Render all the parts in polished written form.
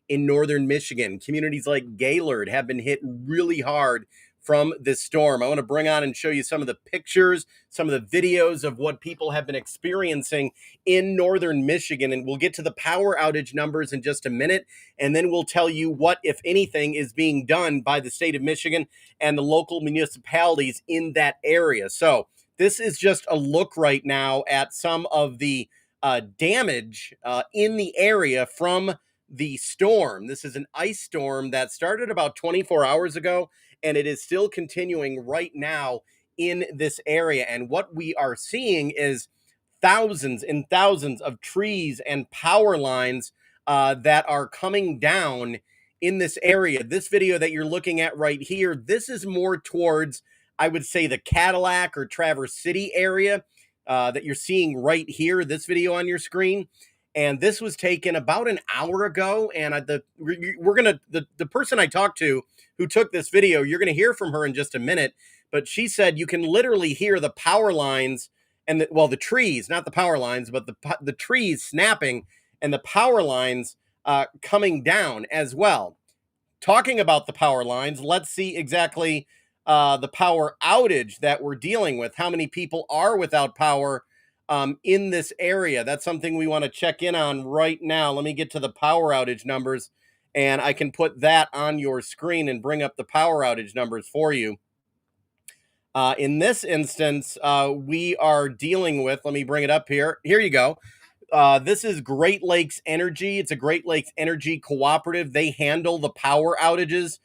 in northern Michigan. Communities like Gaylord have been hit really hard from this storm. I want to bring on and show you some of the pictures, some of the videos of what people have been experiencing in northern Michigan. And we'll get to the power outage numbers in just a minute. And then we'll tell you what, if anything, is being done by the state of Michigan and the local municipalities in that area. So this is just a look right now at some of the damage in the area from the storm. This is an ice storm that started about 24 hours ago, and it is still continuing right now in this area. And what we are seeing is thousands and thousands of trees and power lines that are coming down in this area. This video that you're looking at right here, this is more towards, I would say, the Cadillac or Traverse City area that you're seeing right here, this video on your screen. And this was taken about an hour ago. And the person I talked to who took this video, you're going to hear from her in just a minute. But she said you can literally hear the power lines and the trees, not the power lines, but the trees snapping and the power lines coming down as well. Talking about the power lines, let's see exactly the power outage that we're dealing with. How many people are without power in this area? That's something we want to check in on right now. Let me get to the power outage numbers, and I can put that on your screen and bring up the power outage numbers for you. In this instance, we are dealing with, let me bring it up here. Here you go. This is Great Lakes Energy. It's a Great Lakes Energy cooperative. They handle the power outages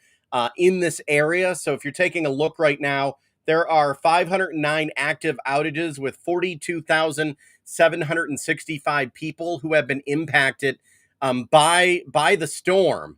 in this area. So if you're taking a look right now, there are 509 active outages with 42,765 people who have been impacted by the storm.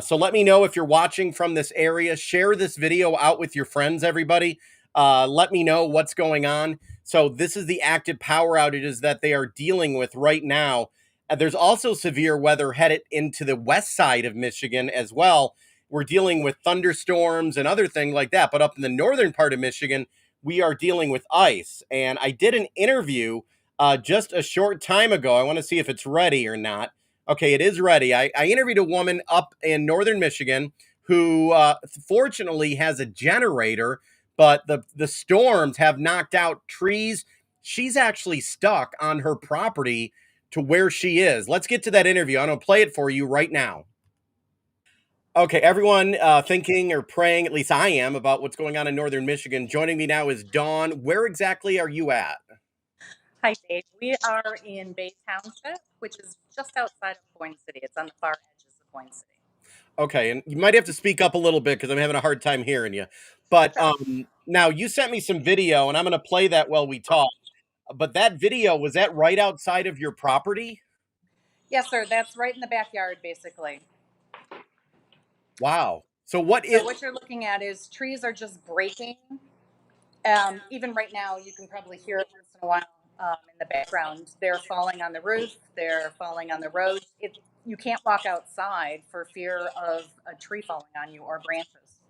So let me know if you're watching from this area. Share this video out with your friends, everybody. Let me know what's going on. So this is the active power outages that they are dealing with right now. There's also severe weather headed into the west side of Michigan as well. We're dealing with thunderstorms and other things like that. But up in the northern part of Michigan, we are dealing with ice. And I did an interview just a short time ago. I want to see if it's ready or not. Okay, it is ready. I interviewed a woman up in northern Michigan who fortunately has a generator, but the storms have knocked out trees. She's actually stuck on her property to where she is. Let's get to that interview. I'm going to play it for you right now. Okay, everyone thinking or praying, at least I am, about what's going on in northern Michigan. Joining me now is Dawn. Where exactly are you at? Hi, Dave. We are in Bay Township, which is just outside of Boyne City. It's on the far edges of Boyne City. Okay, and you might have to speak up a little bit because I'm having a hard time hearing you. But now you sent me some video, and I'm going to play that while we talk. But that video, was that right outside of your property? Yes, sir. That's right in the backyard, basically. Wow. So What you're looking at is trees are just breaking. Even right now, you can probably hear it once in a while in the background. They're falling on the roof. They're falling on the road. You can't walk outside for fear of a tree falling on you or branches.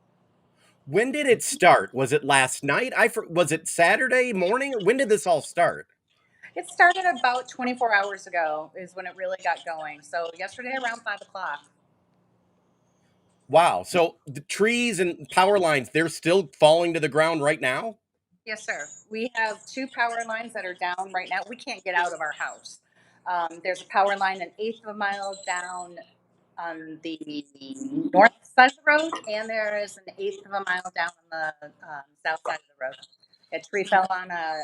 When did it start? Was it last night? Was it Saturday morning? When did this all start? It started about 24 hours ago is when it really got going. So yesterday around 5 o'clock. Wow. So the trees and power lines, they're still falling to the ground right now? Yes, sir. We have two power lines that are down right now. We can't get out of our house. There's a power line an eighth of a mile down on the north side of the road, and there is an eighth of a mile down on the south side of the road. A tree fell on a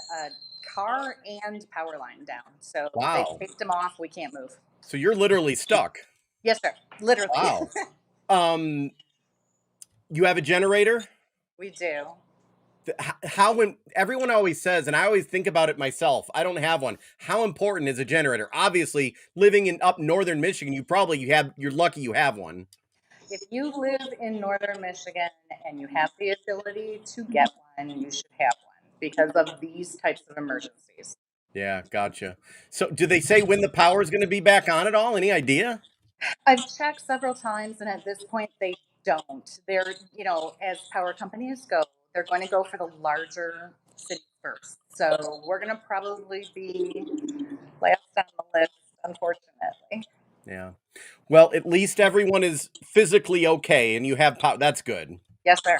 car and power line down. So they Wow. taped them off. We can't move. So you're literally stuck. Yes, sir. Literally. Wow. Um, you have a generator? We do. How when everyone always says, and I always think about it myself, I don't have one. How important is a generator? Obviously, living in up northern Michigan, you're lucky you have one. If you live in northern Michigan and you have the ability to get one, you should have one because of these types of emergencies. Yeah, gotcha. So do they say when the power is going to be back on at all? Any idea? I've checked several times, and at this point, they don't. They're, as power companies go, they're going to go for the larger cities first. So we're going to probably be last on the list, unfortunately. Yeah. Well, at least everyone is physically okay and you have power. That's good. Yes, sir.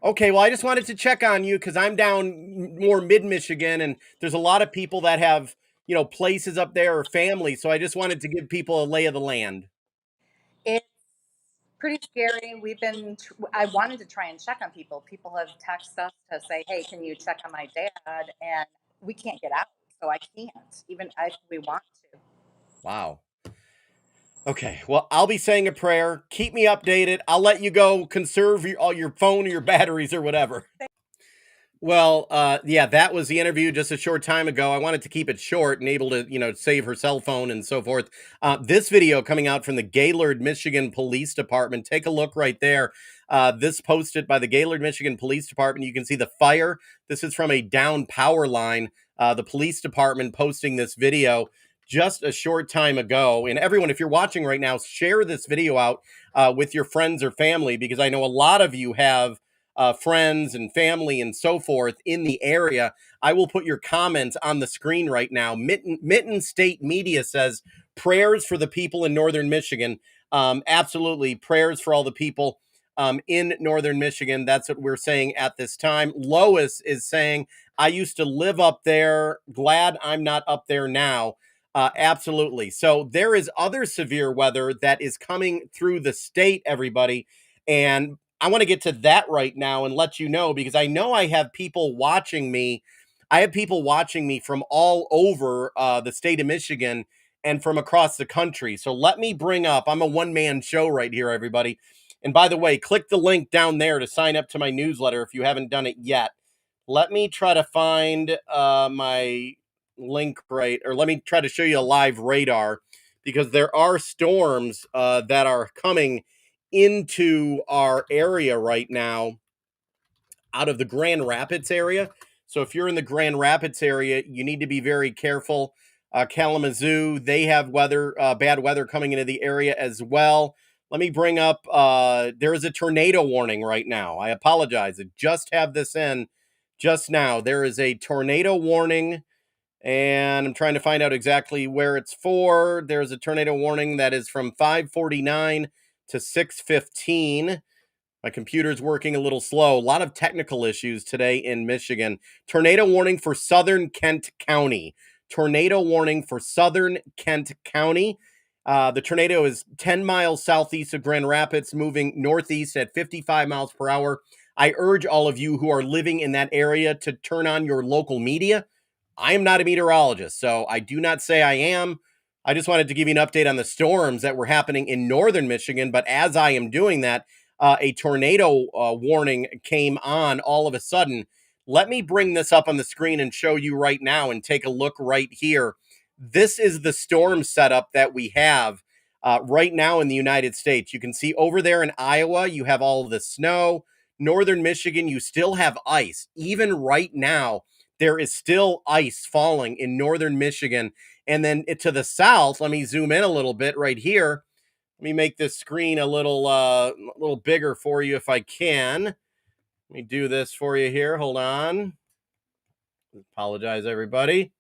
Okay, well, I just wanted to check on you because I'm down more mid Michigan, and there's a lot of people that have, places up there or family. So I just wanted to give people a lay of the land. It's pretty scary. I wanted to try and check on people. People have texted us to say, hey, can you check on my dad? And we can't get out. So I can't, even if we want to. Wow. Okay, well, I'll be saying a prayer. Keep me updated. I'll let you go conserve all your phone or your batteries or whatever. Well, yeah, that was the interview just a short time ago. I wanted to keep it short and able to, save her cell phone and so forth. This video coming out from the Gaylord, Michigan Police Department. Take a look right there. This posted by the Gaylord, Michigan Police Department. You can see the fire. This is from a down power line. The police department posting this video just a short time ago. And everyone, if you're watching right now, share this video out with your friends or family because I know a lot of you have friends and family and so forth in the area. I will put your comments on the screen right now. Mitten State Media says prayers for the people in northern Michigan. Absolutely, prayers for all the people in northern Michigan. That's what we're saying at this time. Lois is saying, I used to live up there. Glad I'm not up there now. Absolutely. So there is other severe weather that is coming through the state, everybody. And I want to get to that right now and let you know because I know I have people watching me. I have people watching me from all over the state of Michigan and from across the country. So let me bring up, I'm a one-man show right here, everybody. And by the way, click the link down there to sign up to my newsletter if you haven't done it yet. Let me try to find my link right, or let me try to show you a live radar because there are storms that are coming into our area right now out of the Grand Rapids area. So if you're in the Grand Rapids area, you need to be very careful. Kalamazoo, they have bad weather coming into the area as well. Let me bring up, there is a tornado warning right now. I apologize. I just have this in just now. There is a tornado warning and I'm trying to find out exactly where it's for. There's a tornado warning that is from 5:49 to 6:15. My computer's working a little slow. A lot of technical issues today in Michigan. Tornado warning for southern Kent County. Tornado warning for southern Kent County. The tornado is 10 miles southeast of Grand Rapids, moving northeast at 55 miles per hour. I urge all of you who are living in that area to turn on your local media. I am not a meteorologist, so I do not say I am. I just wanted to give you an update on the storms that were happening in northern Michigan. But as I am doing that, a tornado warning came on all of a sudden. Let me bring this up on the screen and show you right now and take a look right here. This is the storm setup that we have right now in the United States. You can see over there in Iowa, you have all of the snow. Northern Michigan, you still have ice. Even right now, there is still ice falling in northern Michigan. And then to the south, let me zoom in a little bit right here. Let me make this screen a little bigger for you if I can. Let me do this for you here. Hold on. Apologize, everybody.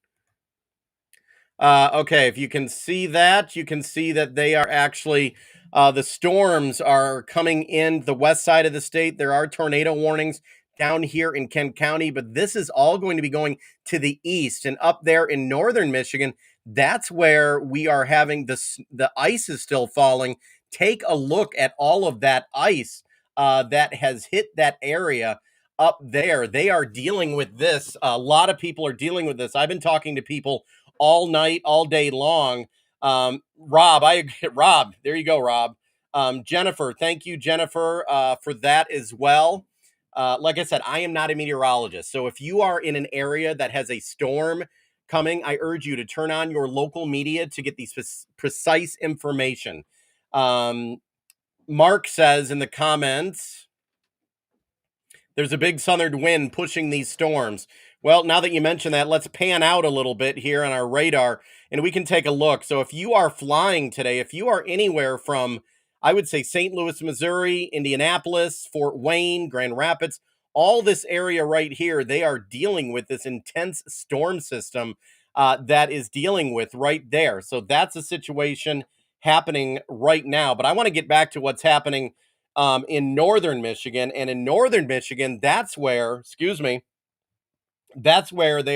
Okay, if you can see that, you can see that they are actually, the storms are coming in the west side of the state. There are tornado warnings down here in Kent County, but this is all going to be going to the east and up there in northern Michigan. That's where we are having the ice is still falling. Take a look at all of that ice that has hit that area up there. They are dealing with this. A lot of people are dealing with this. I've been talking to people all night, all day long. Rob, Rob, there you go, Rob. Jennifer, thank you, Jennifer, for that as well. Like I said, I am not a meteorologist. So if you are in an area that has a storm coming, I urge you to turn on your local media to get the precise information. Mark says in the comments, there's a big southern wind pushing these storms. Well, now that you mention that, let's pan out a little bit here on our radar and we can take a look. So if you are flying today, if you are anywhere from, I would say St. Louis, Missouri, Indianapolis, Fort Wayne, Grand Rapids, all this area right here, they are dealing with this intense storm system that is dealing with right there. So that's a situation happening right now. But I want to get back to what's happening in northern Michigan. And in northern Michigan, that's where they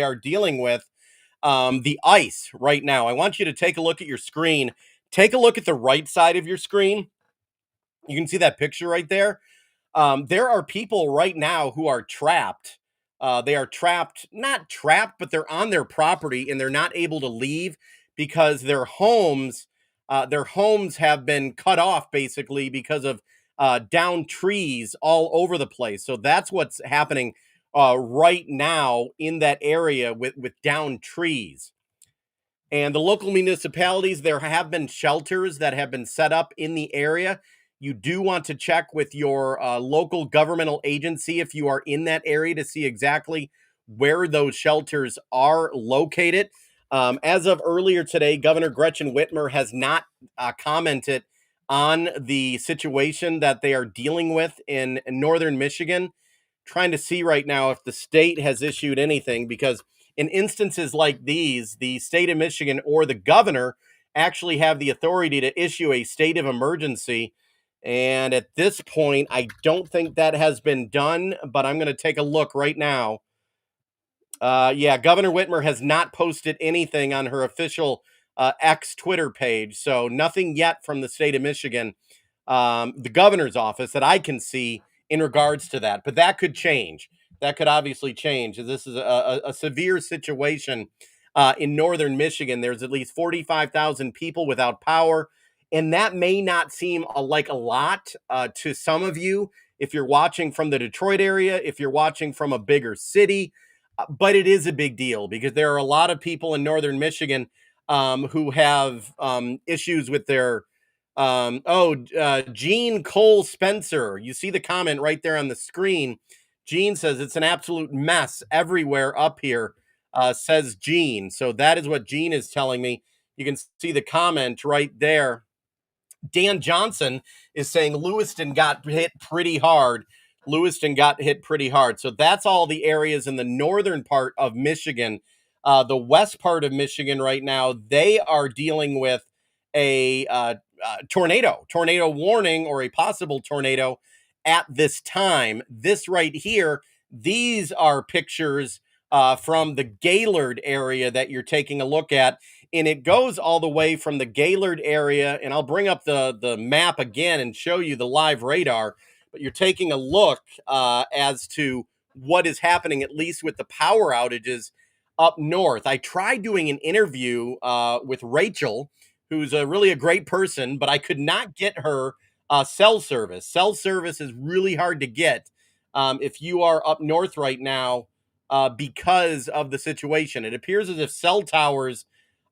are dealing with the ice right now. I want you to take a look at your screen. Take a look at the right side of your screen. You can see that picture right there. There are people right now who are trapped. They are trapped, not trapped, but they're on their property and they're not able to leave because their homes have been cut off basically because of downed trees all over the place. So that's what's happening right now in that area with downed trees. And the local municipalities, there have been shelters that have been set up in the area. You do want to check with your local governmental agency if you are in that area to see exactly where those shelters are located. As of earlier today, Governor Gretchen Whitmer has not commented on the situation that they are dealing with in northern Michigan. Trying to see right now if the state has issued anything, because in instances like these, the state of Michigan or the governor actually have the authority to issue a state of emergency. And at this point, I don't think that has been done, but I'm going to take a look right now. Yeah, Governor Whitmer has not posted anything on her official X Twitter page. So nothing yet from the state of Michigan, the governor's office that I can see in regards to that. But that could change. That could obviously change. This is a severe situation in northern Michigan. There's at least 45,000 people without power. And that may not seem like a lot to some of you if you're watching from the Detroit area, if you're watching from a bigger city. But it is a big deal because there are a lot of people in northern Michigan who have issues with their Gene Cole Spencer. You see the comment right there on the screen. Gene says it's an absolute mess everywhere up here, says Gene. So that is what Gene is telling me. You can see the comment right there. Dan Johnson is saying Lewiston got hit pretty hard. Lewiston got hit pretty hard. So that's all the areas in the northern part of Michigan. The west part of Michigan right now, they are dealing with a tornado warning, or a possible tornado at this time. This right here, these are pictures from the Gaylord area that you're taking a look at. And it goes all the way from the Gaylord area, and I'll bring up the map again and show you the live radar. But you're taking a look as to what is happening, at least with the power outages up north. I tried doing an interview with Rachel, who's really a great person, but I could not get her cell service. Cell service is really hard to get if you are up north right now because of the situation. It appears as if cell towers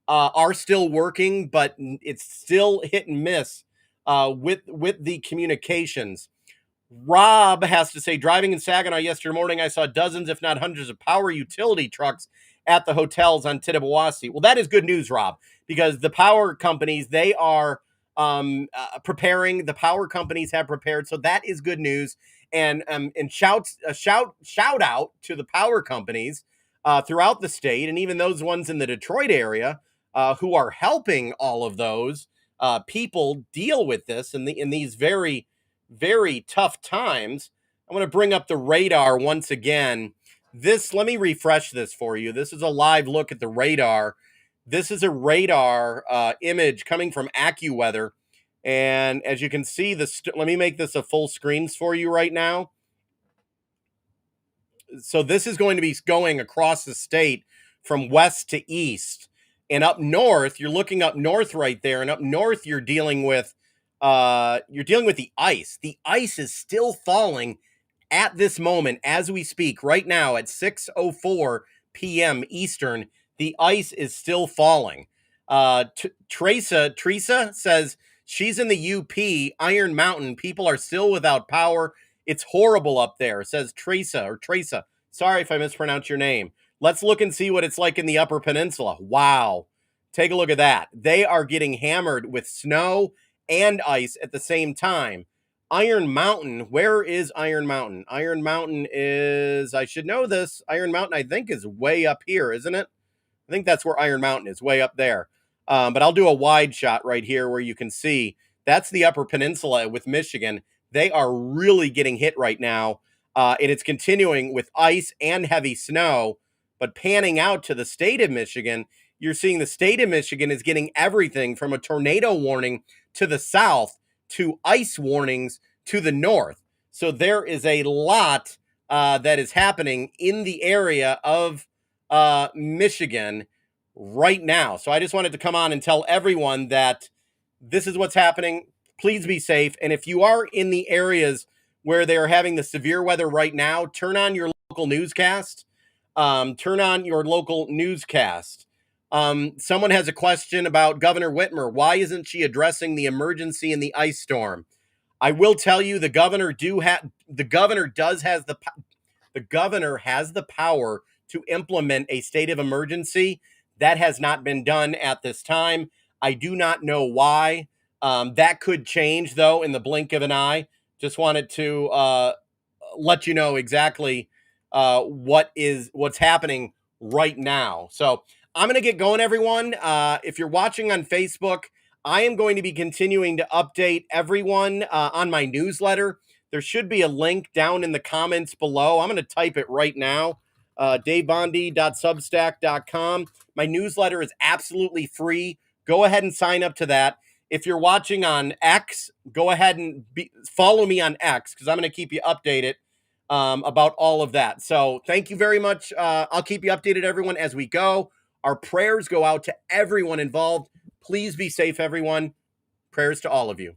are still working, but it's still hit and miss with the communications. Rob has to say, driving in Saginaw yesterday morning, I saw dozens, if not hundreds, of power utility trucks at the hotels on Tittabawassee. Well, that is good news, Rob, because the power companies, they are preparing. The power companies have prepared, so that is good news. And shout out to the power companies throughout the state, and even those ones in the Detroit area who are helping all of those people deal with this in these very, very tough times. I'm going to bring up the radar once again. Let me refresh this for you. This is a live look at the radar. This is a radar image coming from AccuWeather. And as you can see, let me make this a full screen for you right now. So this is going to be going across the state from west to east. And up north, you're looking up north right there. And up north, you're dealing with the ice. The ice is still falling at this moment as we speak right now at 6:04 p.m. Eastern. The ice is still falling. Teresa says she's in the UP, Iron Mountain. People are still without power. It's horrible up there, says Teresa. Sorry if I mispronounced your name. Let's look and see what it's like in the Upper Peninsula. Wow. Take a look at that. They are getting hammered with snow and ice at the same time. Iron Mountain, where is Iron Mountain? Iron Mountain is, I should know this. Iron Mountain, I think, is way up here, isn't it? I think that's where Iron Mountain is, way up there. But I'll do a wide shot right here where you can see that's the Upper Peninsula with Michigan. They are really getting hit right now, and it's continuing with ice and heavy snow. But panning out to the state of Michigan, you're seeing the state of Michigan is getting everything from a tornado warning to the south to ice warnings to the north. So there is a lot that is happening in the area of Michigan right now. So I just wanted to come on and tell everyone that this is what's happening. Please be safe. And if you are in the areas where they're having the severe weather right now, turn on your local newscast. Turn on your local newscast. Someone has a question about Governor Whitmer. Why isn't she addressing the emergency in the ice storm? I will tell you, the governor has the power to implement a state of emergency. That has not been done at this time. I do not know why. That could change, though, in the blink of an eye. Just wanted to let you know exactly what's happening right now. So I'm going to get going, everyone. If you're watching on Facebook, I am going to be continuing to update everyone on my newsletter. There should be a link down in the comments below. I'm going to type it right now. davebondy.substack.com. My newsletter is absolutely free. Go ahead and sign up to that. If you're watching on X, go ahead and follow me on X, because I'm going to keep you updated about all of that. So thank you very much. I'll keep you updated, everyone, as we go. Our prayers go out to everyone involved. Please be safe, everyone. Prayers to all of you.